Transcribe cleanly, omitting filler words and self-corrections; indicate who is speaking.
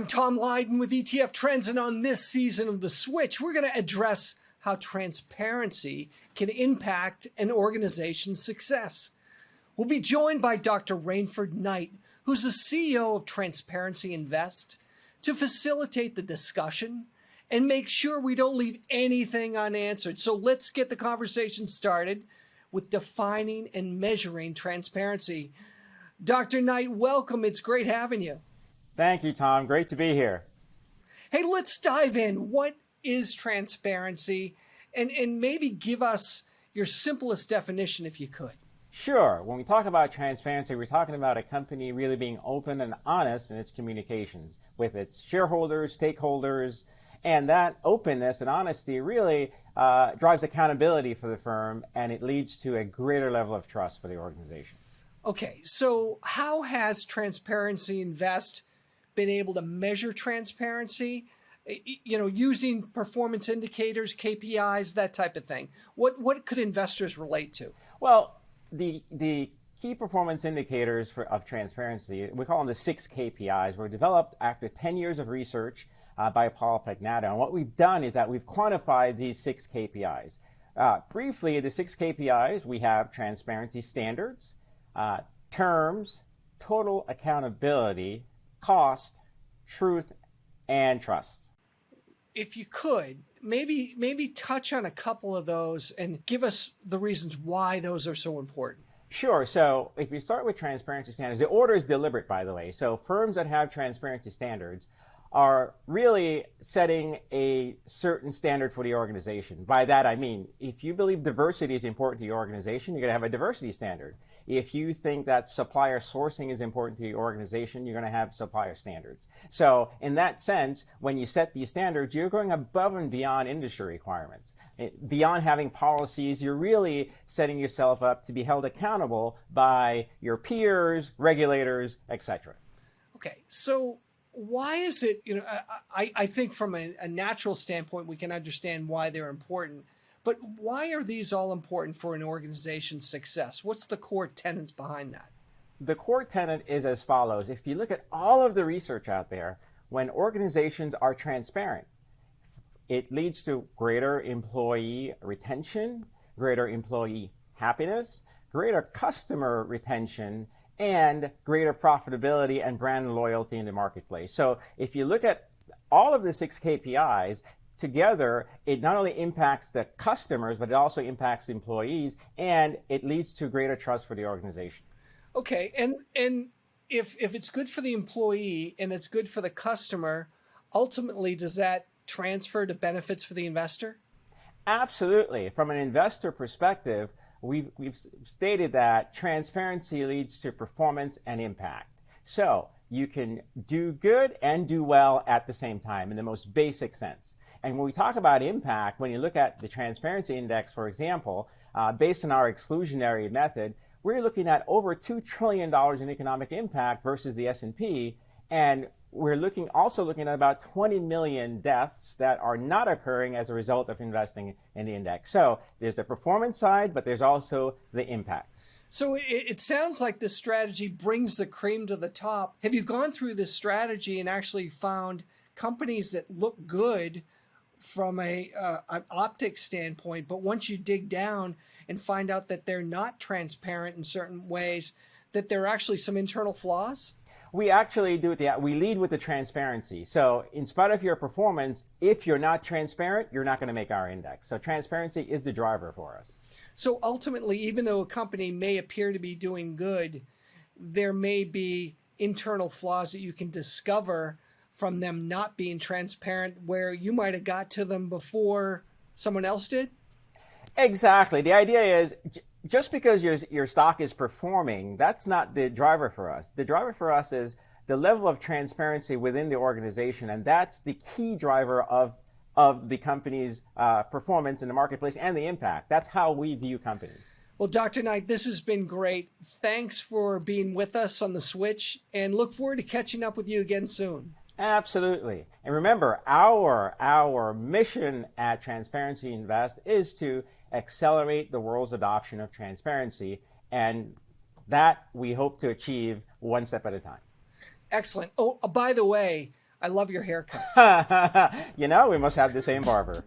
Speaker 1: I'm Tom Lydon with ETF Trends, and on this season of The Switch, we're going to address how transparency can impact an organization's success. We'll be joined by Dr. Rainford Knight, who's the CEO of Transparency Invest, to facilitate the discussion and make sure we don't leave anything unanswered. So let's get the conversation started with defining and measuring transparency. Dr. Knight, welcome. It's great having you.
Speaker 2: Thank you, Tom. Great to be here.
Speaker 1: Hey, let's dive in. What is transparency? And maybe give us your simplest definition if you could.
Speaker 2: Sure. When we talk about transparency, we're talking about a company really being open and honest in its communications with its shareholders, stakeholders, and that openness and honesty really drives accountability for the firm, and it leads to a greater level of trust for the organization.
Speaker 1: Okay, so how has Transparency Invest been able to measure transparency, using performance indicators, KPIs, that type of thing? What could investors relate to?
Speaker 2: Well, the key performance indicators of transparency, we call them the 6 KPIs, were developed after 10 years of research by Paul Pagnato. And what we've done is that we've quantified these 6 KPIs. Briefly, the 6 KPIs, we have transparency standards, terms, total accountability, cost, truth, and trust.
Speaker 1: If you could, maybe touch on a couple of those and give us the reasons why those are so important.
Speaker 2: Sure. So if you start with transparency standards, the order is deliberate, by the way. So firms that have transparency standards are really setting a certain standard for the organization. By that, I mean, if you believe diversity is important to your organization, you're going to have a diversity standard. If you think that supplier sourcing is important to your organization, you're going to have supplier standards. So in that sense, when you set these standards, you're going above and beyond industry requirements. Beyond having policies, you're really setting yourself up to be held accountable by your peers, regulators, etc.
Speaker 1: Okay, so why is it, I think from a natural standpoint, we can understand why they're important, but why are these all important for an organization's success? What's the core tenets behind that?
Speaker 2: The core tenet is as follows. If you look at all of the research out there, when organizations are transparent, it leads to greater employee retention, greater employee happiness, greater customer retention, and greater profitability and brand loyalty in the marketplace. So if you look at all of the 6 KPIs together, it not only impacts the customers, but it also impacts the employees, and it leads to greater trust for the organization.
Speaker 1: Okay, and if it's good for the employee and it's good for the customer, ultimately, does that transfer to benefits for the investor?
Speaker 2: Absolutely. From an investor perspective, we've stated that transparency leads to performance and impact. So you can do good and do well at the same time in the most basic sense. And when we talk about impact, when you look at the transparency index, for example, based on our exclusionary method, we're looking at over $2 trillion in economic impact versus the S&P, and we're also looking at about 20 million deaths that are not occurring as a result of investing in the index. So there's the performance side, but there's also the impact.
Speaker 1: So it sounds like this strategy brings the cream to the top. Have you gone through this strategy and actually found companies that look good from an optics standpoint, but once you dig down and find out that they're not transparent in certain ways, that there are actually some internal flaws?
Speaker 2: We actually do it. We lead with the transparency. So in spite of your performance, if you're not transparent, you're not going to make our index. So transparency is the driver for us.
Speaker 1: So ultimately, even though a company may appear to be doing good, there may be internal flaws that you can discover from them not being transparent, where you might have got to them before someone else did?
Speaker 2: Exactly. The idea is just because your stock is performing, that's not the driver for us. The driver for us is the level of transparency within the organization, and that's the key driver of the company's performance in the marketplace and the impact. That's how we view companies.
Speaker 1: Well, Dr. Knight, this has been great. Thanks for being with us on The Switch, and look forward to catching up with you again soon.
Speaker 2: Absolutely. And remember, our mission at Transparency Invest is to accelerate the world's adoption of transparency, and that we hope to achieve one step at a time.
Speaker 1: Excellent. Oh, by the way, I love your haircut.
Speaker 2: You know, we must have the same barber.